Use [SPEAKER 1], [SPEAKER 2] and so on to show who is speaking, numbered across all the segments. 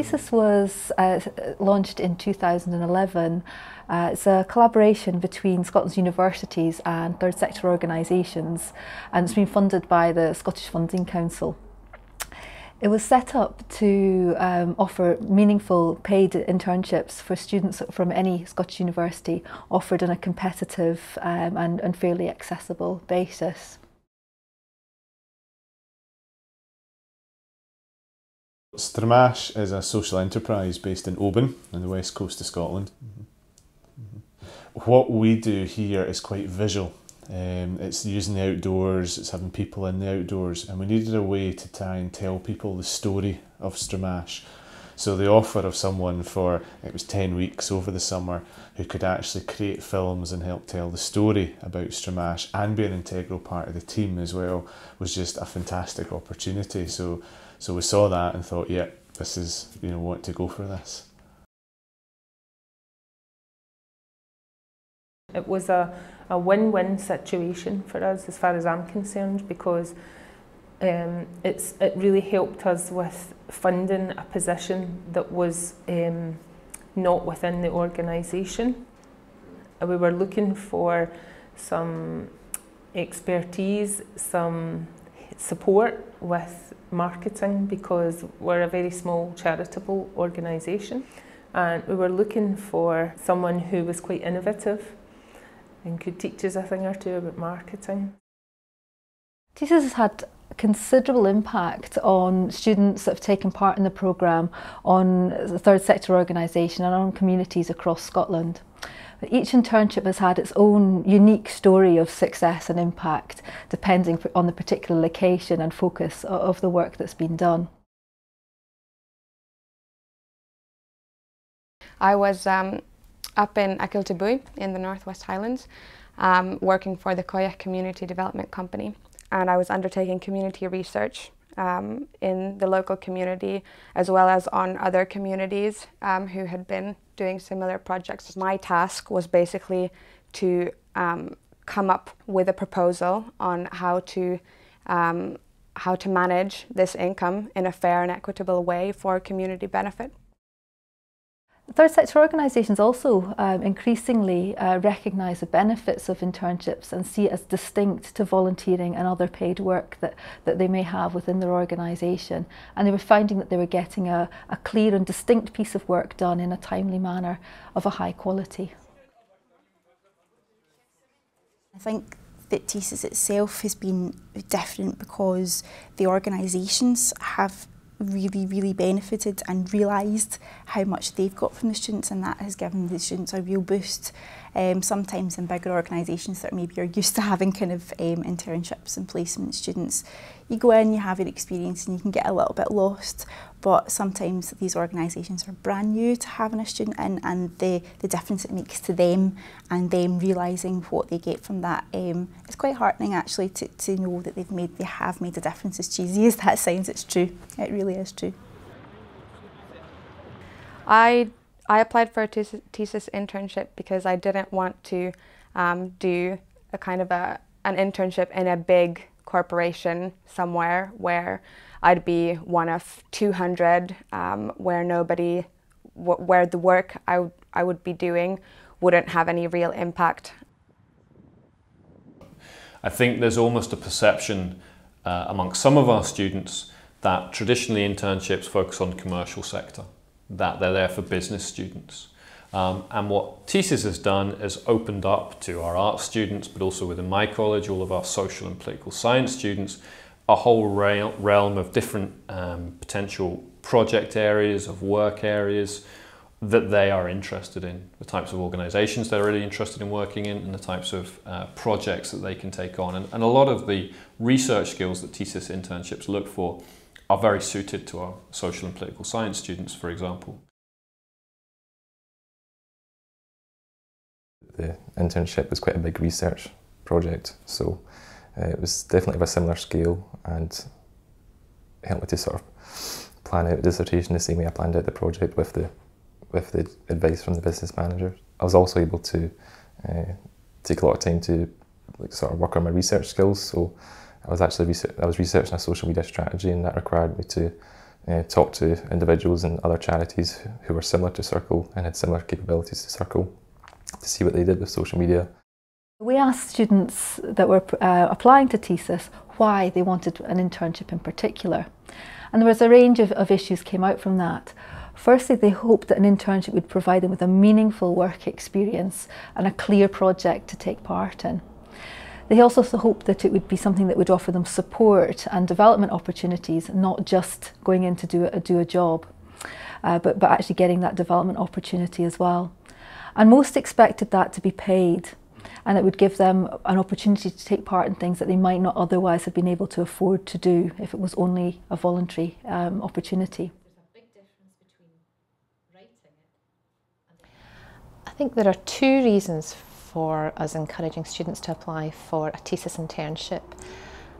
[SPEAKER 1] TSIS was launched in 2011. It's a collaboration between Scotland's universities and third sector organisations, and it's been funded by the Scottish Funding Council. It was set up to offer meaningful paid internships for students from any Scottish university, offered on a competitive and fairly accessible basis.
[SPEAKER 2] Stramash is a social enterprise based in Oban on the west coast of Scotland. What we do here is quite visual. It's using the outdoors, it's having people in the outdoors, and we needed a way to try and tell people the story of Stramash. So the offer of someone for, it was 10 weeks over the summer, who could actually create films and help tell the story about Stramash and be an integral part of the team as well, was just a fantastic opportunity. So we saw that and thought, yeah, this is, we want to go for this.
[SPEAKER 3] It was a win-win situation for us as far as I'm concerned, because it really helped us with funding a position that was not within the organisation. We were looking for some expertise, some support with marketing, because we're a very small charitable organisation, and we were looking for someone who was quite innovative and could teach us a thing or two about marketing.
[SPEAKER 1] TSIS has had considerable impact on students that have taken part in the programme, on the third sector organisation and on communities across Scotland. Each internship has had its own unique story of success and impact, depending on the particular location and focus of the work that's been done.
[SPEAKER 4] I was up in Akiltabui in the Northwest Highlands, working for the Koyach Community Development Company, and I was undertaking community research in the local community, as well as on other communities who had been doing similar projects. My task was basically to come up with a proposal on how to manage this income in a fair and equitable way for community benefit.
[SPEAKER 1] Third sector organisations also increasingly recognise the benefits of internships and see it as distinct to volunteering and other paid work that they may have within their organisation. And they were finding that they were getting a clear and distinct piece of work done in a timely manner of a high quality.
[SPEAKER 5] I think that TSIS itself has been different because the organisations have really benefited and realised how much they've got from the students, and that has given the students a real boost. Sometimes in bigger organisations that maybe are used to having kind of internships and placement students, you go in, you have your experience and you can get a little bit lost, but sometimes these organisations are brand new to having a student in, and the difference it makes to them and them realising what they get from that, it's quite heartening actually to know that they have made a difference. As cheesy as that sounds, it's true. It really is true.
[SPEAKER 4] I applied for a TSIS internship because I didn't want to do a kind of an internship in a big corporation somewhere where I'd be one of 200, where the work I would be doing wouldn't have any real impact.
[SPEAKER 6] I think there's almost a perception amongst some of our students that traditionally internships focus on the commercial sector, that they're there for business students. And what TSIS has done is opened up to our art students, but also within my college, all of our social and political science students, a whole realm of different potential project areas, of work areas that they are interested in, the types of organisations they're really interested in working in, and the types of projects that they can take on. And a lot of the research skills that TSIS internships look for are very suited to our social and political science students, for example.
[SPEAKER 7] The internship was quite a big research project, so it was definitely of a similar scale and helped me to sort of plan out a dissertation the same way I planned out the project with the advice from the business manager. I was also able to take a lot of time to sort of work on my research skills, so I was researching a social media strategy, and that required me to talked to individuals and other charities who were similar to Circle and had similar capabilities to Circle to see what they did with social media.
[SPEAKER 1] We asked students that were applying to TSIS why they wanted an internship in particular. And there was a range of issues came out from that. Firstly, they hoped that an internship would provide them with a meaningful work experience and a clear project to take part in. They also hoped that it would be something that would offer them support and development opportunities, not just going in to do a job, but actually getting that development opportunity as well. And most expected that to be paid, and it would give them an opportunity to take part in things that they might not otherwise have been able to afford to do if it was only a voluntary opportunity.
[SPEAKER 8] I think there are two reasons for us encouraging students to apply for a TSIS internship.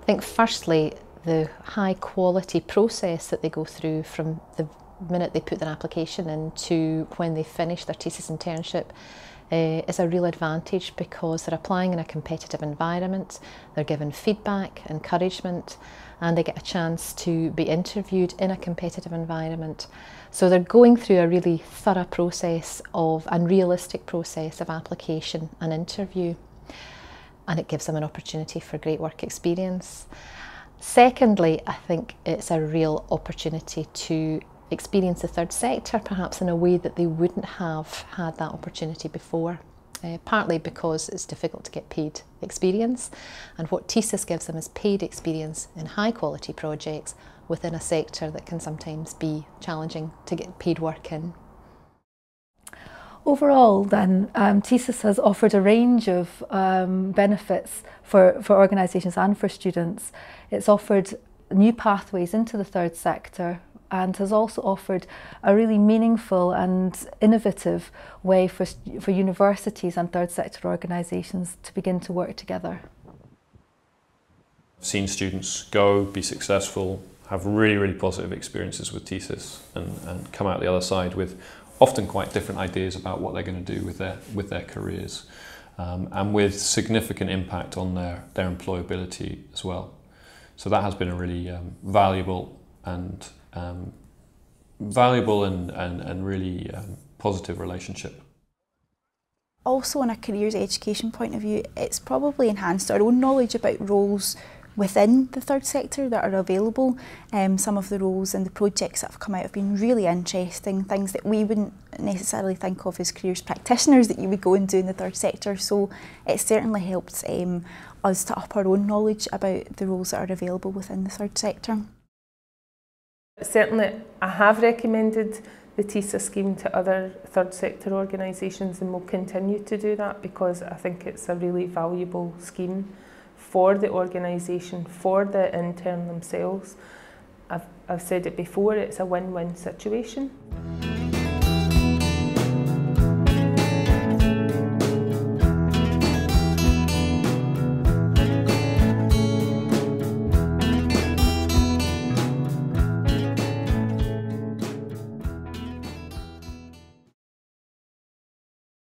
[SPEAKER 8] I think firstly, the high quality process that they go through from the minute they put their application in to when they finish their TSIS internship is a real advantage, because they're applying in a competitive environment, they're given feedback, encouragement, and they get a chance to be interviewed in a competitive environment. So they're going through a really thorough process and realistic process of application and interview, and it gives them an opportunity for great work experience. Secondly, I think it's a real opportunity to experience the third sector perhaps in a way that they wouldn't have had that opportunity before, partly because it's difficult to get paid experience, and what TSIS gives them is paid experience in high quality projects within a sector that can sometimes be challenging to get paid work in.
[SPEAKER 1] Overall then, TSIS has offered a range of benefits for organisations and for students. It's offered new pathways into the third sector, and has also offered a really meaningful and innovative way for universities and third sector organisations to begin to work together.
[SPEAKER 6] I've seen students go, be successful, have really, really positive experiences with TSIS and come out the other side with often quite different ideas about what they're going to do with their careers, and with significant impact on their employability as well. So that has been a really valuable and really positive relationship.
[SPEAKER 5] Also, on a careers education point of view, it's probably enhanced our own knowledge about roles within the third sector that are available. Some of the roles and the projects that have come out have been really interesting, things that we wouldn't necessarily think of as careers practitioners that you would go and do in the third sector. So it's certainly helped us to up our own knowledge about the roles that are available within the third sector.
[SPEAKER 3] Certainly, I have recommended the TSIS scheme to other third sector organisations, and will continue to do that, because I think it's a really valuable scheme for the organisation, for the intern themselves. I've said it before, it's a win-win situation.